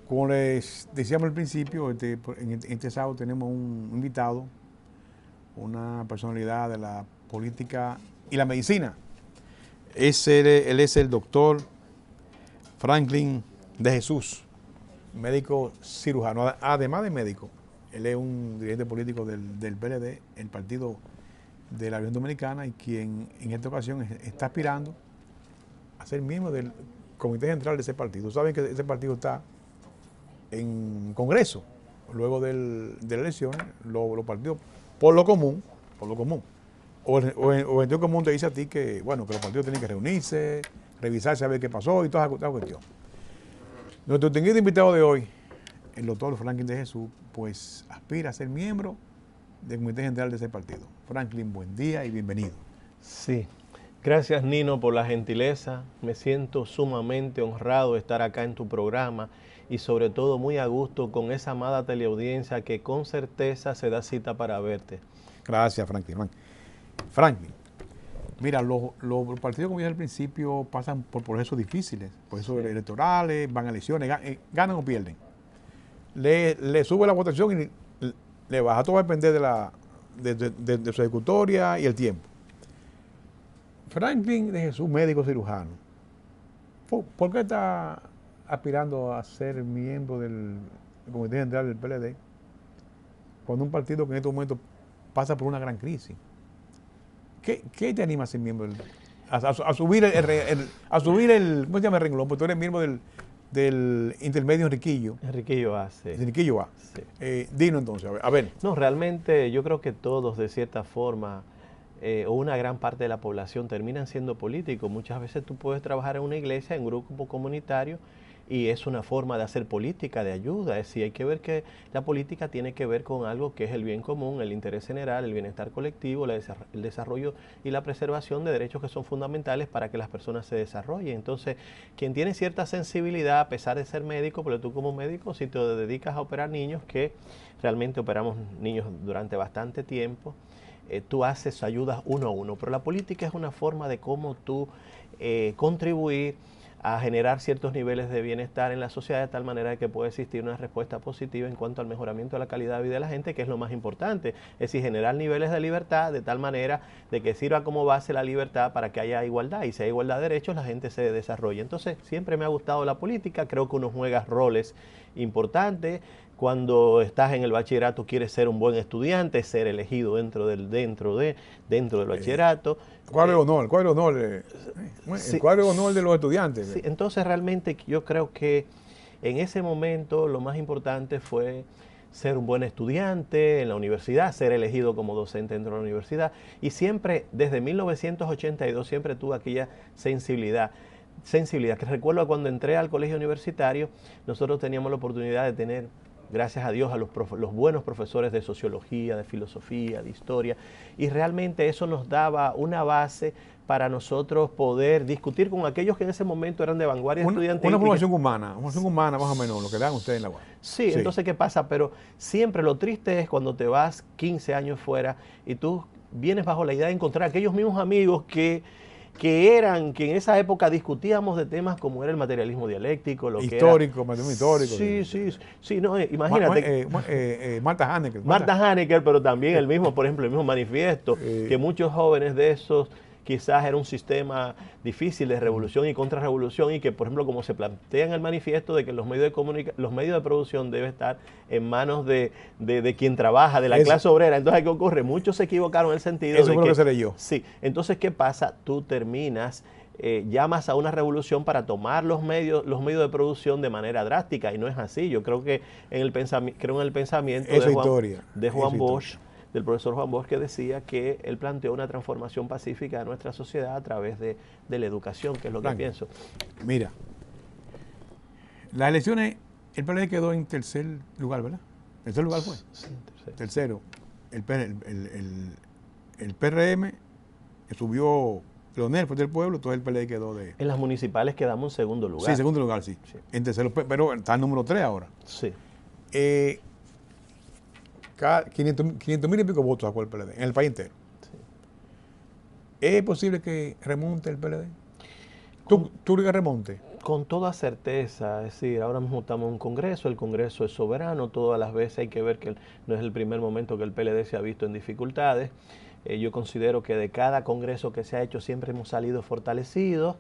Como les decíamos al principio, en este sábado tenemos un invitado, una personalidad de la política y la medicina. Él es el doctor Franklin de Jesús, médico cirujano, además de médico. Él es un dirigente político del PLD, el Partido de la Unión Dominicana, y quien en esta ocasión está aspirando a ser miembro del Comité Central de ese partido. Saben que ese partido está en Congreso, luego de las elecciones, los partidos, por lo común, o el sentido común te dice a ti que, bueno, que los partidos tienen que reunirse, revisar, saber qué pasó y toda esa cuestión. Nuestro distinguido invitado de hoy, el doctor Franklin de Jesús, pues aspira a ser miembro del Comité Central de ese partido. Franklin, buen día y bienvenido. Sí, gracias Nino por la gentileza. Me siento sumamente honrado de estar acá en tu programa y sobre todo muy a gusto con esa amada teleaudiencia que con certeza se da cita para verte. Gracias, Franklin. Franklin, mira, los partidos, como dije al principio, pasan por procesos difíciles, procesos electorales, van a elecciones, ganan o pierden. Le sube la votación y le baja. Todo va a depender de su ejecutoria y el tiempo. Franklin de Jesús, médico cirujano, ¿por qué está aspirando a ser miembro del Comité Central del PLD cuando un partido que en este momento pasa por una gran crisis? ¿Qué te anima a ser miembro a subir a subir el ¿cómo se llama el renglón? Porque tú eres miembro del intermedio Enriquillo A, sí. Enriquillo A. Sí. Dino entonces, a ver. No, realmente yo creo que todos de cierta forma o una gran parte de la población terminan siendo políticos. Muchas veces tú puedes trabajar en una iglesia, en un grupo comunitario, y es una forma de hacer política, de ayuda. Es decir, hay que ver que la política tiene que ver con algo que es el bien común, el interés general, el bienestar colectivo, el desarrollo y la preservación de derechos que son fundamentales para que las personas se desarrollen. Entonces, quien tiene cierta sensibilidad, a pesar de ser médico, pero tú como médico, si te dedicas a operar niños, que realmente operamos niños durante bastante tiempo, tú haces ayudas uno a uno, pero la política es una forma de cómo tú contribuir a generar ciertos niveles de bienestar en la sociedad de tal manera que pueda existir una respuesta positiva en cuanto al mejoramiento de la calidad de vida de la gente, que es lo más importante. Es decir, generar niveles de libertad de tal manera de que sirva como base la libertad para que haya igualdad, y si hay igualdad de derechos la gente se desarrolla. Entonces siempre me ha gustado la política, creo que uno juega roles importantes. Cuando estás en el bachillerato quieres ser un buen estudiante, ser elegido dentro del bachillerato. Cuadro de honor, el cuadro de honor de los estudiantes. Sí, entonces realmente yo creo que en ese momento lo más importante fue ser un buen estudiante en la universidad, ser elegido como docente dentro de la universidad, y siempre, desde 1982, siempre tuve aquella sensibilidad, que recuerdo cuando entré al colegio universitario, nosotros teníamos la oportunidad de tener, gracias a Dios, a los buenos profesores de sociología, de filosofía, de historia, y realmente eso nos daba una base para nosotros poder discutir con aquellos que en ese momento eran de vanguardia estudiantil. Una formación humana más o menos, lo que dan ustedes en la UAS. Sí, entonces, ¿qué pasa? Pero siempre lo triste es cuando te vas 15 años fuera y tú vienes bajo la idea de encontrar aquellos mismos amigos que en esa época discutíamos de temas como era el materialismo dialéctico, lo histórico, materialismo histórico. Sí, no, imagínate. Marta Hanecker, pero también el mismo manifiesto, que muchos jóvenes de esos quizás era un sistema difícil de revolución y contrarrevolución, y que, por ejemplo, como se plantea en el manifiesto de que los medios de producción deben estar en manos de quien trabaja, de la clase obrera. Entonces, ¿qué ocurre? Muchos se equivocaron en el sentido de que se leyó. Sí, entonces, ¿qué pasa? Tú terminas, llamas a una revolución para tomar los medios de producción de manera drástica, y no es así. Yo creo que en el pensamiento de Juan Bosch, del profesor Juan Bosch, que decía que él planteó una transformación pacífica de nuestra sociedad a través de la educación, que es lo que pienso. Mira, las elecciones, el PLD quedó en tercer lugar, ¿verdad? ¿Tercer lugar fue? Sí, tercero. El PRM subió, Leonel fue del pueblo, entonces el PLD quedó de... En las municipales quedamos en segundo lugar. Sí, segundo lugar, sí. En tercero, pero está el número 3 ahora. Sí. 500,000 y pico votos sacó el PLD en el país entero. Sí. ¿Es posible que remonte el PLD? ¿Tú crees que remonte? Con toda certeza, es decir, ahora mismo estamos en un Congreso, el Congreso es soberano, todas las veces hay que ver que no es el primer momento que el PLD se ha visto en dificultades. Yo considero que de cada Congreso que se ha hecho siempre hemos salido fortalecidos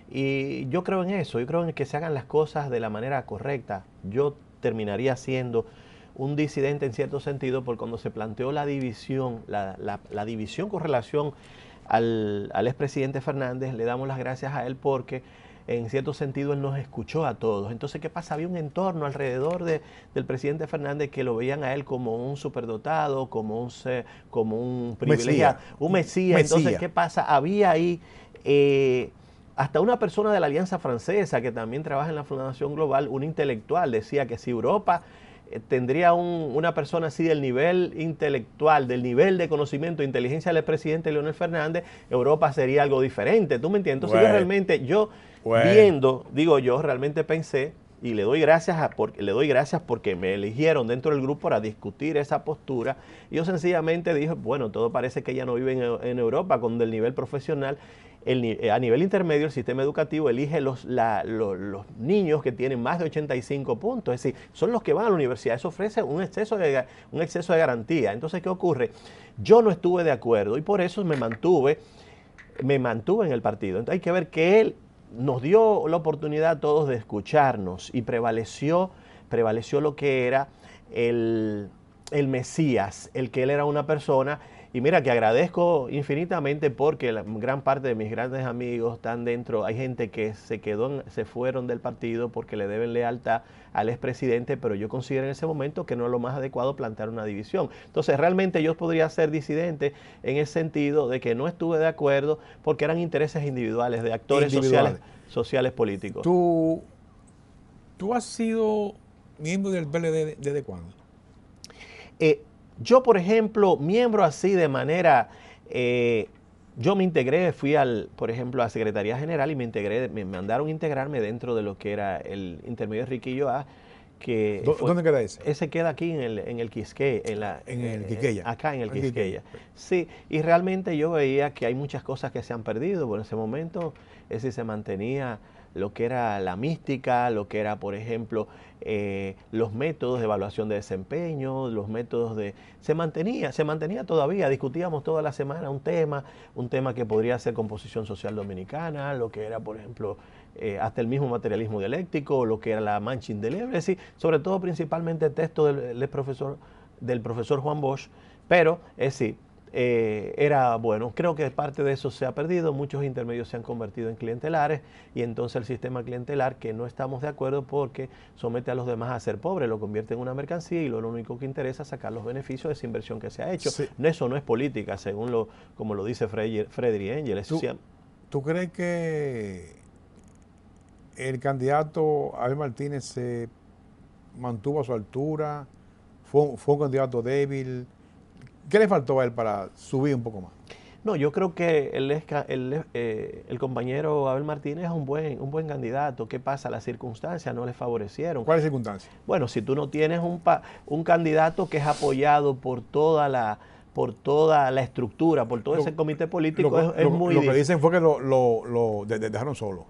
y yo creo en eso, yo creo en que se hagan las cosas de la manera correcta. Yo terminaría siendo un disidente en cierto sentido por cuando se planteó la división, la división con relación al expresidente Fernández, le damos las gracias a él porque en cierto sentido él nos escuchó a todos. Entonces, ¿qué pasa? Había un entorno alrededor del presidente Fernández que lo veían a él como un superdotado, como un privilegiado, un mesías. Entonces, ¿qué pasa? Había ahí hasta una persona de la Alianza Francesa que también trabaja en la Fundación Global, un intelectual, decía que si Europa tendría una persona así del nivel intelectual, del nivel de conocimiento e inteligencia del presidente Leonel Fernández, Europa sería algo diferente. ¿Tú me entiendes? Entonces yo realmente, viendo, digo yo, realmente pensé, y le doy gracias porque me eligieron dentro del grupo para discutir esa postura. Y yo sencillamente dije, bueno, todo parece que ella no vive en Europa con el nivel profesional. A nivel intermedio, el sistema educativo elige los niños que tienen más de 85 puntos, es decir, son los que van a la universidad. Eso ofrece un exceso de garantía. Entonces, ¿qué ocurre? Yo no estuve de acuerdo y por eso me mantuve en el partido. Entonces, hay que ver que él nos dio la oportunidad a todos de escucharnos y prevaleció lo que era el Mesías, el que él era una persona. Y mira que agradezco infinitamente porque la gran parte de mis grandes amigos están dentro. Hay gente que se fueron del partido porque le deben lealtad al expresidente, pero yo considero en ese momento que no es lo más adecuado plantear una división. Entonces realmente yo podría ser disidente en el sentido de que no estuve de acuerdo porque eran intereses individuales de actores sociales políticos. ¿Tú has sido miembro del PLD desde cuándo? Yo, por ejemplo, miembro así de manera, yo me integré, por ejemplo, a la Secretaría General y me mandaron integrarme dentro de lo que era el intermedio de Riquillo A. ¿Dónde queda ese? Ese queda aquí en el Quisqueya. En el Quisqueya. Acá en el Quisqueya. Sí, y realmente yo veía que hay muchas cosas que se han perdido. Bueno, en ese momento se mantenía lo que era la mística, lo que era, por ejemplo, los métodos de evaluación de desempeño, los métodos se mantenía todavía, discutíamos toda la semana un tema que podría ser composición social dominicana, lo que era, por ejemplo, hasta el mismo materialismo dialéctico, lo que era la mancha indeleble, es decir, sobre todo principalmente el texto del profesor Juan Bosch, pero es decir, era bueno. Creo que parte de eso se ha perdido, muchos intermedios se han convertido en clientelares y entonces el sistema clientelar, que no estamos de acuerdo porque somete a los demás a ser pobres, lo convierte en una mercancía y lo único que interesa es sacar los beneficios de esa inversión que se ha hecho. Sí. Eso no es política, según como lo dice Frederick Engel. ¿Tú crees que el candidato Abel Martínez se mantuvo a su altura? ¿Fue un candidato débil? ¿Qué le faltó a él para subir un poco más? No, yo creo que el compañero Abel Martínez es un buen candidato. ¿Qué pasa? Las circunstancias no le favorecieron. ¿Cuáles circunstancias? Bueno, si tú no tienes un candidato que es apoyado por toda la estructura, por todo ese comité político, es muy difícil. Lo que dicen fue que lo dejaron solo.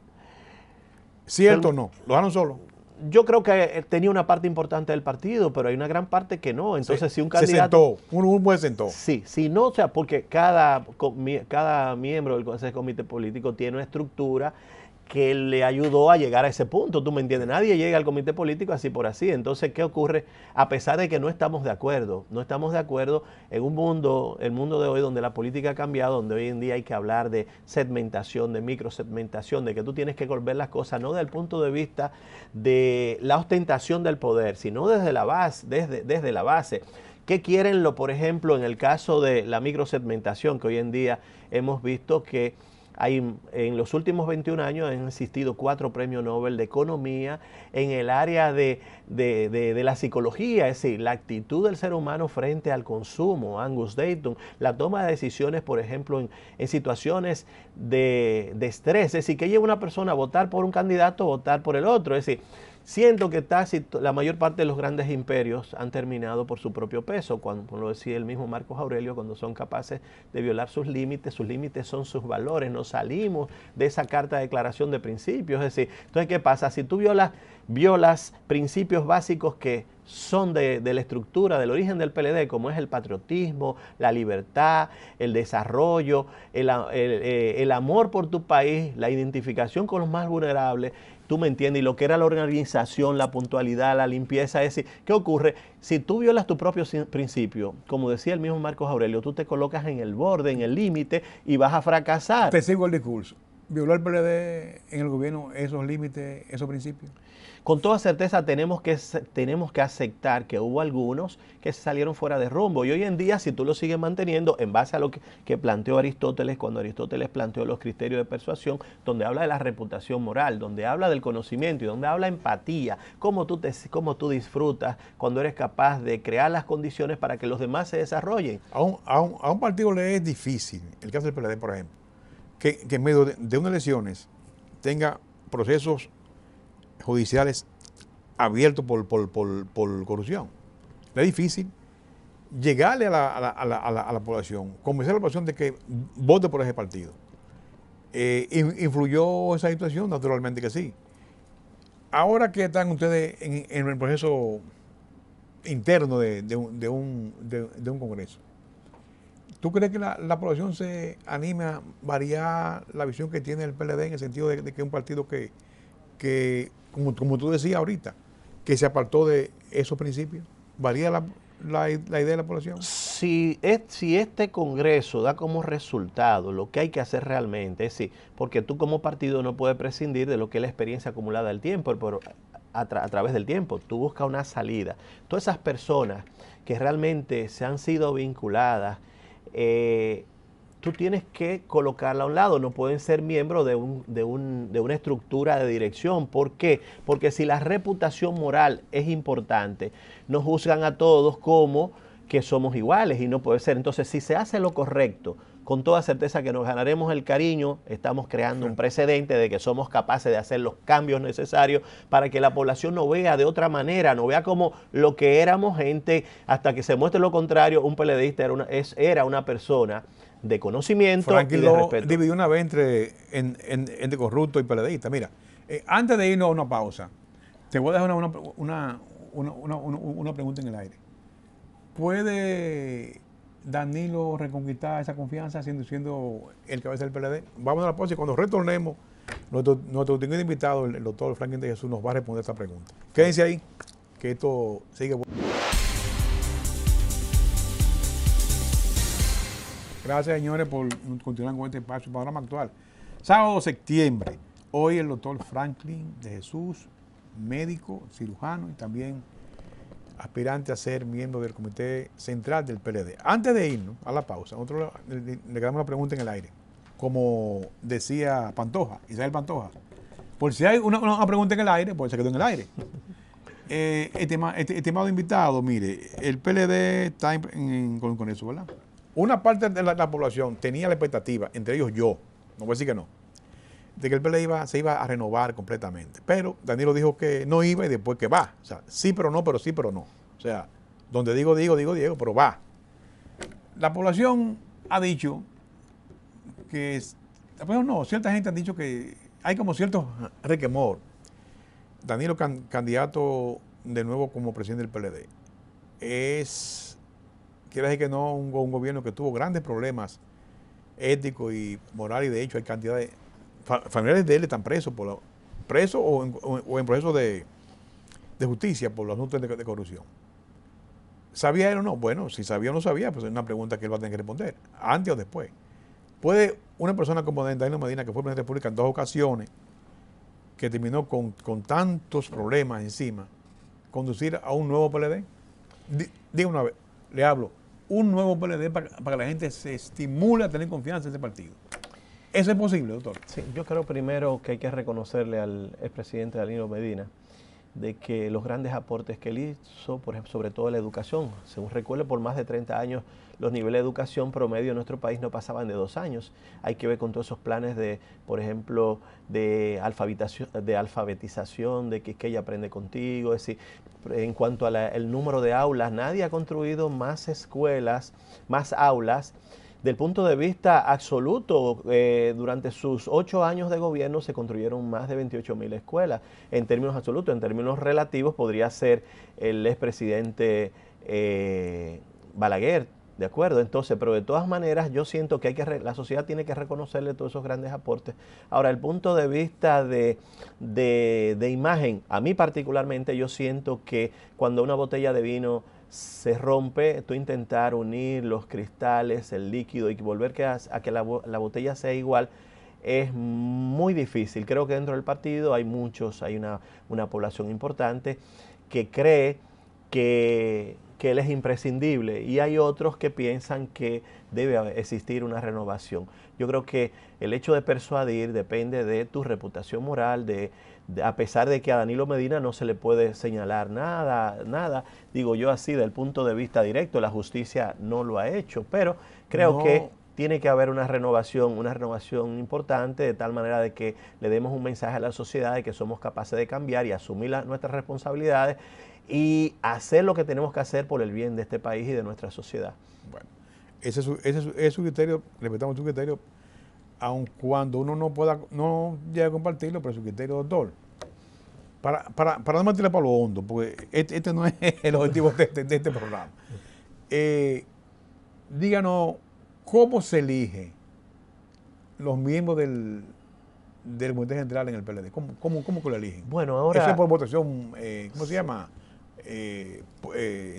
¿Cierto o no? ¿Lo dejaron solo? Yo creo que tenía una parte importante del partido, pero hay una gran parte que no. Entonces, si un Se candidato... sentó, un buen sentó. Sí, si no, o sea, porque cada miembro del Consejo de Comité Político tiene una estructura que le ayudó a llegar a ese punto, ¿tú me entiendes? Nadie llega al comité político así por así. Entonces, ¿qué ocurre? A pesar de que no estamos de acuerdo en el mundo de hoy donde la política ha cambiado, donde hoy en día hay que hablar de segmentación, de microsegmentación, de que tú tienes que volver las cosas no desde el punto de vista de la ostentación del poder, sino desde la base. ¿Qué quieren, por ejemplo, en el caso de la microsegmentación, que hoy en día hemos visto que en los últimos 21 años han existido 4 premios Nobel de Economía en el área de la psicología, es decir, la actitud del ser humano frente al consumo, Angus Deaton, la toma de decisiones, por ejemplo, en situaciones de estrés, es decir, que lleva una persona a votar por un candidato o votar por el otro, es decir, Siento que la mayor parte de los grandes imperios han terminado por su propio peso, como lo decía el mismo Marcos Aurelio, cuando son capaces de violar sus límites son sus valores, nos salimos de esa carta de declaración de principios. Es decir, entonces, ¿qué pasa? Si tú violas principios básicos que son de la estructura, del origen del PLD, como es el patriotismo, la libertad, el desarrollo, el amor por tu país, la identificación con los más vulnerables, tú me entiendes, y lo que era la organización, la puntualidad, la limpieza, es decir, ¿qué ocurre? Si tú violas tu propio principio, como decía el mismo Marcos Aurelio, tú te colocas en el borde, en el límite y vas a fracasar. Te sigo el discurso. ¿Violó el PLD en el gobierno esos límites, esos principios? Con toda certeza tenemos que aceptar que hubo algunos que se salieron fuera de rumbo. Y hoy en día, si tú lo sigues manteniendo en base a lo que planteó Aristóteles, cuando Aristóteles planteó los criterios de persuasión, donde habla de la reputación moral, donde habla del conocimiento y donde habla de empatía, cómo tú disfrutas cuando eres capaz de crear las condiciones para que los demás se desarrollen. A un partido le es difícil, el caso del PLD, por ejemplo, que en medio de unas elecciones tenga procesos judiciales abiertos por corrupción. Es difícil llegarle a la población, convencer a la población de que vote por ese partido. ¿Influyó esa situación? Naturalmente que sí. Ahora que están ustedes en el proceso interno de un congreso, ¿tú crees que la población se anime a variar la visión que tiene el PLD en el sentido de que es un partido que como tú decías ahorita, que se apartó de esos principios? ¿Varía la idea de la población? Si este Congreso da como resultado lo que hay que hacer realmente, es decir, porque tú como partido no puedes prescindir de lo que es la experiencia acumulada del tiempo, pero a través del tiempo, tú buscas una salida. Todas esas personas que realmente se han sido vinculadas, tú tienes que colocarla a un lado, no pueden ser miembros de una estructura de dirección. ¿Por qué? Porque si la reputación moral es importante, nos juzgan a todos como que somos iguales y no puede ser. Entonces, si se hace lo correcto, con toda certeza que nos ganaremos el cariño, estamos creando un precedente de que somos capaces de hacer los cambios necesarios para que la población no vea de otra manera, no vea como lo que éramos gente, hasta que se muestre lo contrario. Un PLDista era una persona de conocimiento Franklin y de respeto. Dividió una vez entre corrupto y PLDista. Mira, antes de irnos a una pausa, te voy a dejar una pregunta en el aire. ¿Puede Danilo reconquistar esa confianza siendo el cabeza del PLD? Vamos a la pausa y cuando retornemos, nuestro distinguido invitado, el doctor Franklin de Jesús, nos va a responder esta pregunta. Quédense ahí, que esto sigue. Gracias, señores, por continuar con este espacio, Panorama Actual. Sábado de septiembre. Hoy el doctor Franklin de Jesús, médico, cirujano y también aspirante a ser miembro del Comité Central del PLD. Antes de irnos a la pausa, nosotros le quedamos una pregunta en el aire. Como decía Pantoja, Isabel Pantoja. Por si hay una pregunta en el aire, pues se quedó en el aire. Estimado invitado, mire, el PLD está con eso, ¿verdad? Una parte de la población tenía la expectativa, entre ellos yo, no voy a decir que no, de que el PLD se iba a renovar completamente. Pero Danilo dijo que no iba y después que va. O sea, sí, pero no, pero sí, pero no. O sea, donde digo Diego, pero va. La población ha dicho que, bueno, no, cierta gente ha dicho que hay como cierto requemor. Danilo candidato de nuevo como presidente del PLD. Quiere decir que no, un gobierno que tuvo grandes problemas éticos y morales, y de hecho hay cantidad de familiares de él están presos o en proceso de justicia por los asuntos de corrupción. ¿Sabía él o no? Bueno, si sabía o no sabía, pues es una pregunta que él va a tener que responder, antes o después. ¿Puede una persona como Danilo Medina, que fue presidente de la República en 2 ocasiones, que terminó con tantos problemas encima, conducir a un nuevo PLD? Diga una vez, le hablo, un nuevo PLD para que la gente se estimule a tener confianza en ese partido. ¿Eso es posible, doctor? Sí, yo creo primero que hay que reconocerle al expresidente Danilo Medina de que los grandes aportes que él hizo, por ejemplo, sobre todo la educación. Según recuerdo, por más de 30 años los niveles de educación promedio en nuestro país no pasaban de 2 años. Hay que ver con todos esos planes de, por ejemplo, de alfabetización, de que ella aprende contigo. Es decir, en cuanto al número de aulas, nadie ha construido más escuelas, más aulas. Del punto de vista absoluto, durante sus 8 años de gobierno se construyeron más de 28.000 escuelas. En términos absolutos, en términos relativos, podría ser el expresidente Balaguer, ¿de acuerdo? Entonces, pero de todas maneras, yo siento que la sociedad tiene que reconocerle todos esos grandes aportes. Ahora, el punto de vista de imagen, a mí particularmente, yo siento que cuando una botella de vino se rompe, tú intentar unir los cristales, el líquido y volver a que la botella sea igual es muy difícil. Creo que dentro del partido hay una población importante que cree que él es imprescindible y hay otros que piensan que debe existir una renovación. Yo creo que el hecho de persuadir depende de tu reputación moral, a pesar de que a Danilo Medina no se le puede señalar nada, digo yo así, del punto de vista directo, la justicia no lo ha hecho, pero creo que tiene que haber una renovación importante, de tal manera de que le demos un mensaje a la sociedad de que somos capaces de cambiar y asumir nuestras responsabilidades y hacer lo que tenemos que hacer por el bien de este país y de nuestra sociedad. Bueno, ese es su criterio, respetamos su criterio, aun cuando uno no llegue a compartirlo, pero su criterio, doctor. Para no meterle para lo hondo, porque este no es el objetivo de este programa. Díganos, ¿cómo se elige los miembros del Comité Central en el PLD? ¿Cómo que lo eligen? Bueno, ahora... ¿Eso es por votación, cómo se llama?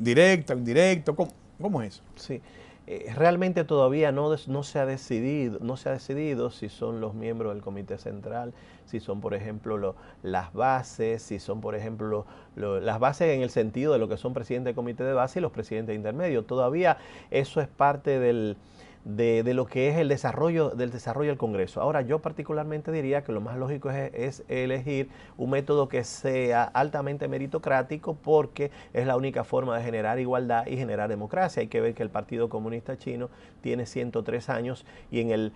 ¿Directa, indirecta? ¿Cómo es eso? Sí. Realmente todavía no se ha decidido si son los miembros del Comité Central, si son, por ejemplo, las bases, si son, por ejemplo, las bases en el sentido de lo que son presidentes del comité de base y los presidentes intermedios. Todavía eso es parte de lo que es el desarrollo del Congreso. Ahora, yo particularmente diría que lo más lógico es elegir un método que sea altamente meritocrático, porque es la única forma de generar igualdad y generar democracia. Hay que ver que el Partido Comunista Chino tiene 103 años y en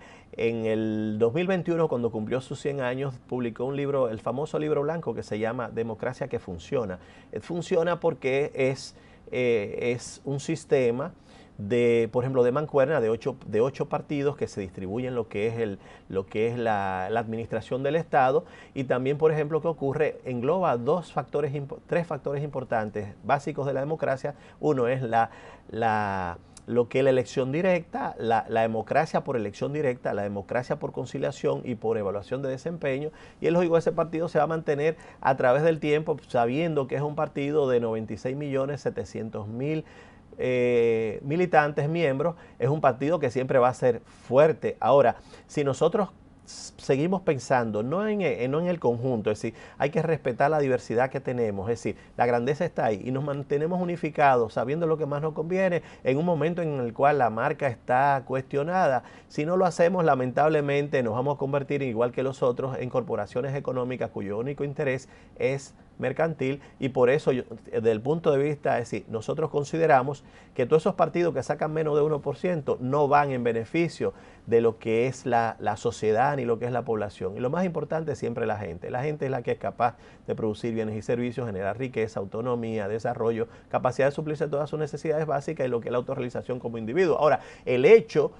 el 2021, cuando cumplió sus 100 años, publicó un libro, el famoso libro blanco que se llama Democracia que Funciona. Funciona porque es un sistema por ejemplo, de mancuerna de ocho partidos que se distribuyen lo que es la administración del Estado, y también, por ejemplo, que ocurre, engloba tres factores importantes básicos de la democracia. Uno es lo que es la elección directa, la democracia por elección directa, la democracia por conciliación y por evaluación de desempeño, y es lógico que ese partido se va a mantener a través del tiempo, sabiendo que es un partido de 96.700.000 militantes, miembros. Es un partido que siempre va a ser fuerte. Ahora, si nosotros seguimos pensando no en el conjunto, es decir, hay que respetar la diversidad que tenemos, es decir, la grandeza está ahí y nos mantenemos unificados sabiendo lo que más nos conviene en un momento en el cual la marca está cuestionada. Si no lo hacemos, lamentablemente nos vamos a convertir, igual que los otros, en corporaciones económicas cuyo único interés es mercantil, y por eso desde el punto de vista, es decir, nosotros consideramos que todos esos partidos que sacan menos de 1% no van en beneficio de lo que es la sociedad ni lo que es la población. Y lo más importante es siempre la gente. La gente es la que es capaz de producir bienes y servicios, generar riqueza, autonomía, desarrollo, capacidad de suplirse todas sus necesidades básicas y lo que es la autorrealización como individuo. Ahora, el hecho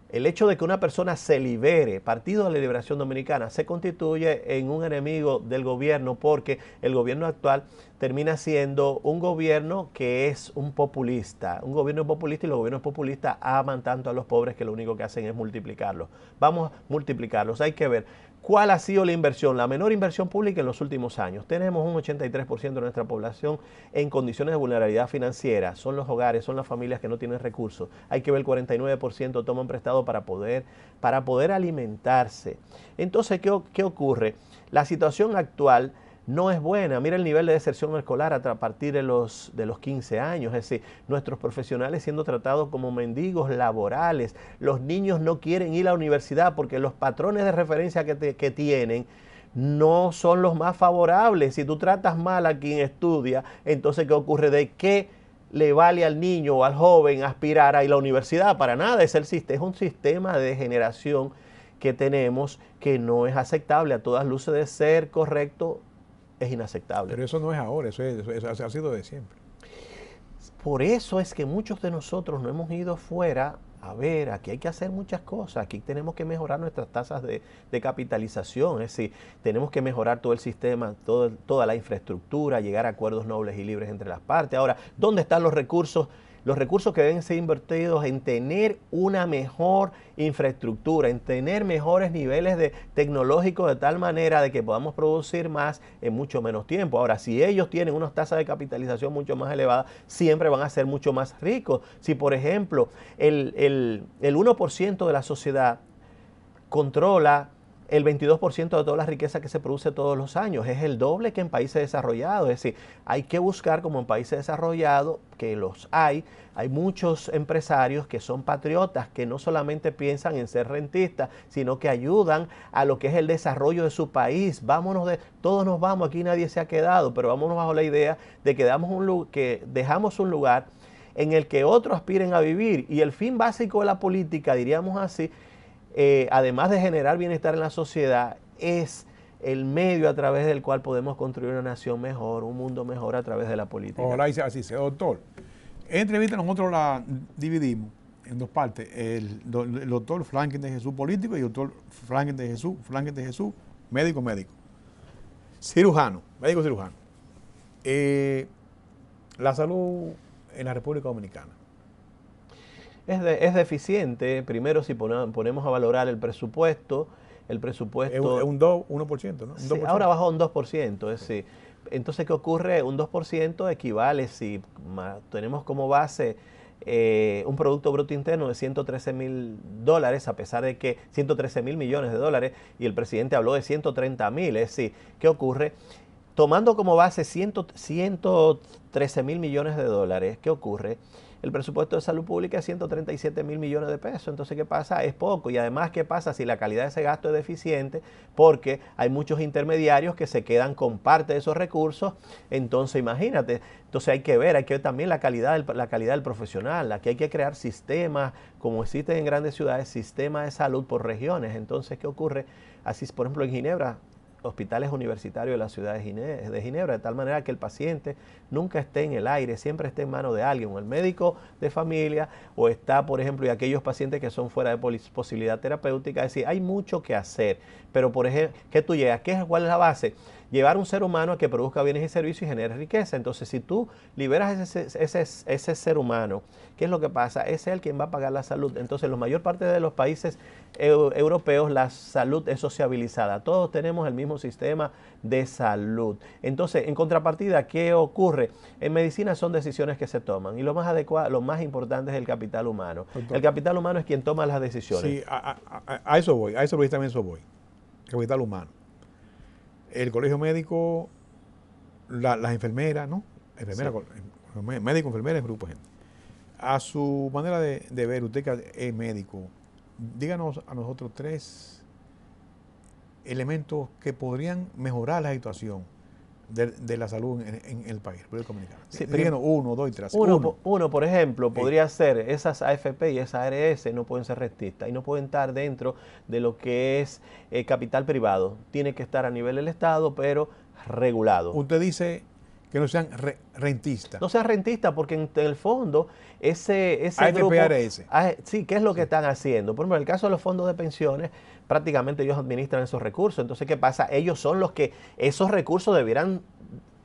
de que una persona se libere, Partido de la Liberación Dominicana, se constituye en un enemigo del gobierno, porque el gobierno actual termina siendo un gobierno que es un populista, y los gobiernos populistas aman tanto a los pobres que lo único que hacen es multiplicarlos. Vamos a multiplicarlos, hay que ver cuál ha sido la menor inversión pública en los últimos años. Tenemos un 83% de nuestra población en condiciones de vulnerabilidad financiera. Son los hogares, son las familias que no tienen recursos. Hay que ver, el 49% toman prestado para poder alimentarse. Entonces, ¿qué ocurre? La situación actual no es buena. Mira el nivel de deserción escolar a partir de los 15 años. Es decir, nuestros profesionales siendo tratados como mendigos laborales. Los niños no quieren ir a la universidad porque los patrones de referencia que tienen no son los más favorables. Si tú tratas mal a quien estudia, entonces ¿qué ocurre? ¿De qué le vale al niño o al joven aspirar a ir a la universidad? Para nada, es un sistema de generación que tenemos que no es aceptable. A todas luces de ser correcto, es inaceptable. Pero eso no es ahora, eso ha sido de siempre. Por eso es que muchos de nosotros no hemos ido fuera a ver, aquí hay que hacer muchas cosas, aquí tenemos que mejorar nuestras tasas de capitalización, es decir, tenemos que mejorar todo el sistema, toda la infraestructura, llegar a acuerdos nobles y libres entre las partes. Ahora, ¿dónde están los recursos? Los recursos que deben ser invertidos en tener una mejor infraestructura, en tener mejores niveles tecnológicos de tal manera de que podamos producir más en mucho menos tiempo. Ahora, si ellos tienen unas tasas de capitalización mucho más elevadas, siempre van a ser mucho más ricos. Si, por ejemplo, el 1% de la sociedad controla el 22% de toda la riqueza que se produce todos los años, es el doble que en países desarrollados. Es decir, hay que buscar, como en países desarrollados, que los hay muchos empresarios que son patriotas, que no solamente piensan en ser rentistas, sino que ayudan a lo que es el desarrollo de su país. Todos nos vamos, aquí nadie se ha quedado, pero vámonos bajo la idea de que dejamos un lugar en el que otros aspiren a vivir. Y el fin básico de la política, diríamos así, además de generar bienestar en la sociedad, es el medio a través del cual podemos construir una nación mejor, un mundo mejor a través de la política. Ojalá así sea. Doctor, en entrevista nosotros la dividimos en dos partes. El doctor Franklin de Jesús, político, y el doctor Franklin de Jesús, médico. Cirujano, médico cirujano. La salud en la República Dominicana. Es deficiente. Primero, si ponemos a valorar el presupuesto. Es un 1%, ¿no? Sí, ahora bajó un 2%. Es decir, entonces, ¿qué ocurre? Un 2% equivale, si tenemos como base un Producto Bruto Interno de $113.000, a pesar de que 113.000 millones de dólares, y el presidente habló de 130.000. Es decir, ¿qué ocurre? Tomando como base 113.000 millones de dólares, ¿qué ocurre? El presupuesto de salud pública es 137.000 millones de pesos. Entonces, ¿qué pasa? Es poco. Y además, ¿qué pasa si la calidad de ese gasto es deficiente? Porque hay muchos intermediarios que se quedan con parte de esos recursos. Entonces, imagínate. Entonces, hay que ver también la calidad del profesional. Aquí hay que crear sistemas, como existen en grandes ciudades, sistemas de salud por regiones. Entonces, ¿qué ocurre? Así, por ejemplo, en Ginebra, hospitales universitarios de la ciudad de Ginebra, de tal manera que el paciente nunca esté en el aire, siempre esté en manos de alguien, o el médico de familia, o está, por ejemplo, y aquellos pacientes que son fuera de posibilidad terapéutica. Es decir, hay mucho que hacer, pero por ejemplo, ¿qué tú llegas? ¿Cuál es la base? Llevar un ser humano a que produzca bienes y servicios y genere riqueza. Entonces, si tú liberas ese ser humano, ¿qué es lo que pasa? Es él quien va a pagar la salud. Entonces, la mayor parte de los países europeos, la salud es sociabilizada. Todos tenemos el mismo sistema de salud. Entonces, en contrapartida, ¿qué ocurre? En medicina son decisiones que se toman, y lo más adecuado, lo más importante es el capital humano. Doctor, el capital humano es quien toma las decisiones. Sí, a eso voy, también voy. Capital humano. El colegio médico, las enfermeras, ¿no? Médico, enfermeras, grupo de gente. A su manera de ver, usted que es médico, díganos a nosotros 3 elementos que podrían mejorar la situación de la salud en el país, República Dominicana. Sí, díganos 1, 2 y 3. Uno, por ejemplo, podría ser esas AFP y esas ARS no pueden ser rentistas y no pueden estar dentro de lo que es capital privado. Tiene que estar a nivel del Estado, pero regulado. Usted dice que no sean rentistas. No sean rentistas porque en el fondo ese AFP, grupo... ARS. Sí, ¿qué es lo que están haciendo? Por ejemplo, en el caso de los fondos de pensiones, prácticamente ellos administran esos recursos. Entonces, ¿qué pasa? Ellos son los que esos recursos debieran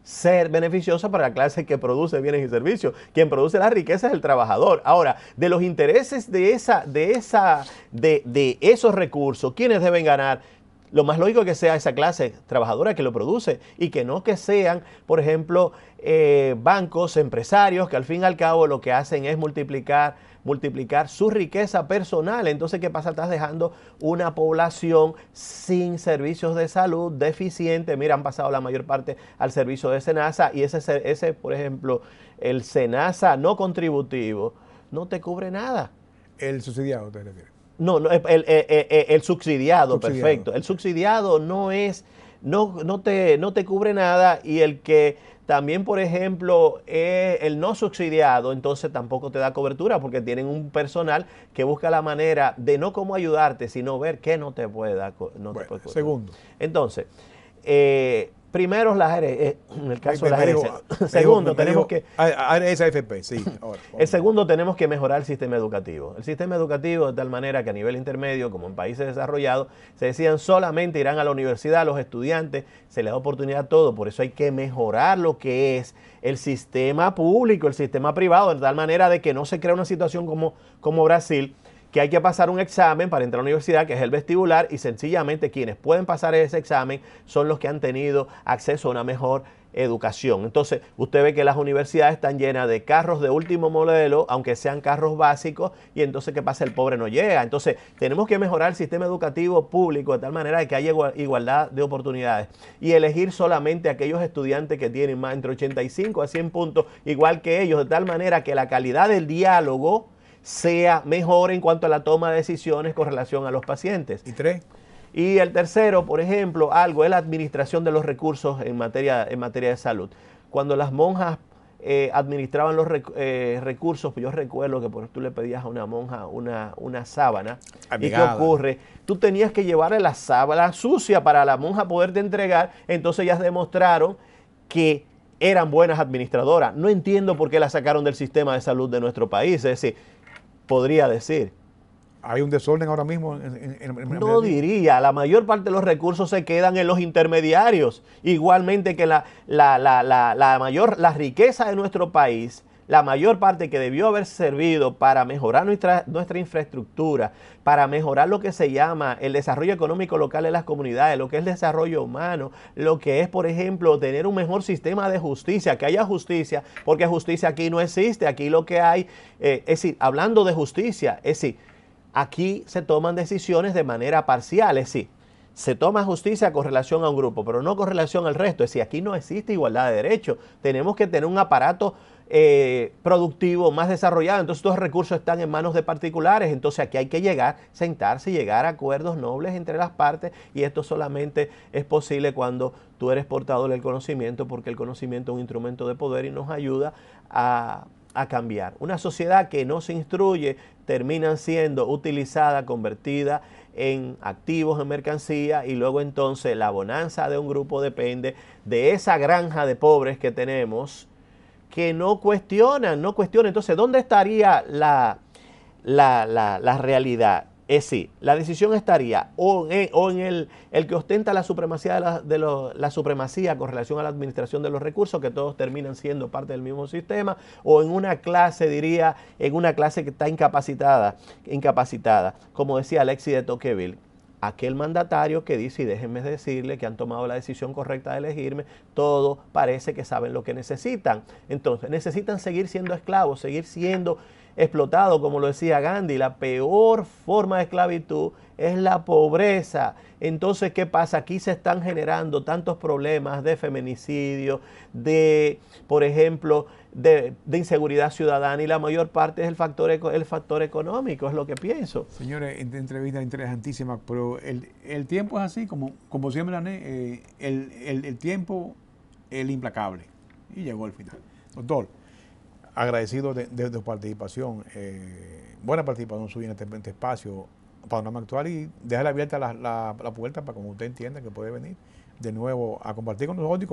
ser beneficiosos para la clase que produce bienes y servicios. Quien produce la riqueza es el trabajador. Ahora, de los intereses de esos recursos, ¿quiénes deben ganar? Lo más lógico es que sea esa clase trabajadora que lo produce, y que no que sean, por ejemplo, bancos, empresarios, que al fin y al cabo lo que hacen es multiplicar su riqueza personal. Entonces, ¿qué pasa? Estás dejando una población sin servicios de salud, deficiente. Mira, han pasado la mayor parte al servicio de SENASA, y ese, por ejemplo, el SENASA no contributivo, no te cubre nada. El subsidiado, ¿te refieres? No, el subsidiado, perfecto. El subsidiado no es no te cubre nada, y el que también, por ejemplo, el no subsidiado, entonces tampoco te da cobertura porque tienen un personal que busca la manera de no cómo ayudarte, sino ver qué no te puede dar. No te Bueno, puede segundo. Entonces, primero en el caso de las gerencias. Me Segundo, dijo, tenemos que... esa FP, sí. Ahora, El segundo, tenemos que mejorar el sistema educativo. El sistema educativo de tal manera que a nivel intermedio, como en países desarrollados, se decían solamente irán a la universidad los estudiantes, se les da oportunidad a todo. Por eso hay que mejorar lo que es el sistema público, el sistema privado, de tal manera de que no se crea una situación como Brasil, que hay que pasar un examen para entrar a la universidad, que es el vestibular, y sencillamente quienes pueden pasar ese examen son los que han tenido acceso a una mejor educación. Entonces, usted ve que las universidades están llenas de carros de último modelo, aunque sean carros básicos, y entonces, ¿qué pasa? El pobre no llega. Entonces, tenemos que mejorar el sistema educativo público de tal manera de que haya igualdad de oportunidades y elegir solamente aquellos estudiantes que tienen más entre 85 a 100 puntos, igual que ellos, de tal manera que la calidad del diálogo sea mejor en cuanto a la toma de decisiones con relación a los pacientes. ¿Y tres? Y el tercero, por ejemplo, algo es la administración de los recursos en materia de salud. Cuando las monjas administraban los recursos, pues yo recuerdo que tú le pedías a una monja una sábana. Amigada. ¿Y qué ocurre? Tú tenías que llevarle la sábana sucia para la monja poderte entregar, entonces ellas demostraron que eran buenas administradoras. No entiendo por qué la sacaron del sistema de salud de nuestro país, es decir, podría decir. Hay un desorden ahora mismo. No diría, la mayor parte de los recursos se quedan en los intermediarios. Igualmente que la riqueza de nuestro país, la mayor parte que debió haber servido para mejorar nuestra infraestructura, para mejorar lo que se llama el desarrollo económico local de las comunidades, lo que es el desarrollo humano, lo que es, por ejemplo, tener un mejor sistema de justicia, que haya justicia, porque justicia aquí no existe. Aquí lo que hay, es decir, hablando de justicia, es decir, aquí se toman decisiones de manera parcial, es decir, se toma justicia con relación a un grupo, pero no con relación al resto. Es decir, aquí no existe igualdad de derechos. Tenemos que tener un aparato productivo más desarrollado. Entonces, estos recursos están en manos de particulares. Entonces, aquí hay que sentarse y llegar a acuerdos nobles entre las partes. Y esto solamente es posible cuando tú eres portador del conocimiento, porque el conocimiento es un instrumento de poder y nos ayuda a cambiar. Una sociedad que no se instruye termina siendo utilizada, convertida en activos, en mercancía, y luego entonces la bonanza de un grupo depende de esa granja de pobres que tenemos, que no cuestionan. Entonces, ¿dónde estaría la realidad? Es decir, la decisión estaría o en el que ostenta la supremacía la supremacía con relación a la administración de los recursos, que todos terminan siendo parte del mismo sistema, o en una clase, diría, en una clase que está incapacitada. Como decía Alexis de Tocqueville, aquel mandatario que dice, y déjenme decirle que han tomado la decisión correcta de elegirme, todo parece que saben lo que necesitan. Entonces, necesitan seguir siendo esclavos, seguir siendo explotado, como lo decía Gandhi. La peor forma de esclavitud es la pobreza. Entonces, ¿qué pasa? Aquí se están generando tantos problemas de feminicidio, por ejemplo, de inseguridad ciudadana, y la mayor parte es el factor económico, es lo que pienso. Señores, entrevista interesantísima, pero el tiempo es así, como siempre, el tiempo es el implacable. Y llegó el final. Doctor, agradecido de tu participación, buena participación suya en este espacio, Panorama Actual, y dejar abierta la puerta para, como usted entienda, que puede venir de nuevo a compartir con nosotros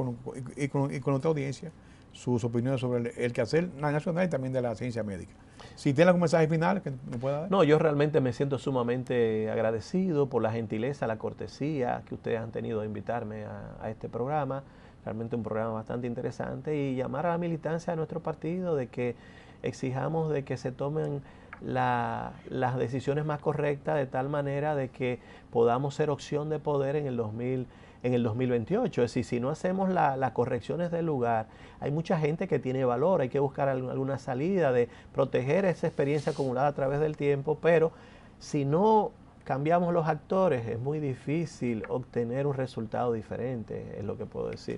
y con nuestra audiencia sus opiniones sobre el quehacer nacional y también de la ciencia médica. Si tiene algún mensaje final que me pueda dar. No, yo realmente me siento sumamente agradecido por la gentileza, la cortesía que ustedes han tenido de invitarme a este programa. Realmente un programa bastante interesante, y llamar a la militancia de nuestro partido de que exijamos de que se tomen las decisiones más correctas, de tal manera de que podamos ser opción de poder en el 2028. Es decir, si no hacemos las correcciones del lugar, hay mucha gente que tiene valor, hay que buscar alguna salida de proteger esa experiencia acumulada a través del tiempo, pero si no cambiamos los actores, es muy difícil obtener un resultado diferente, es lo que puedo decir.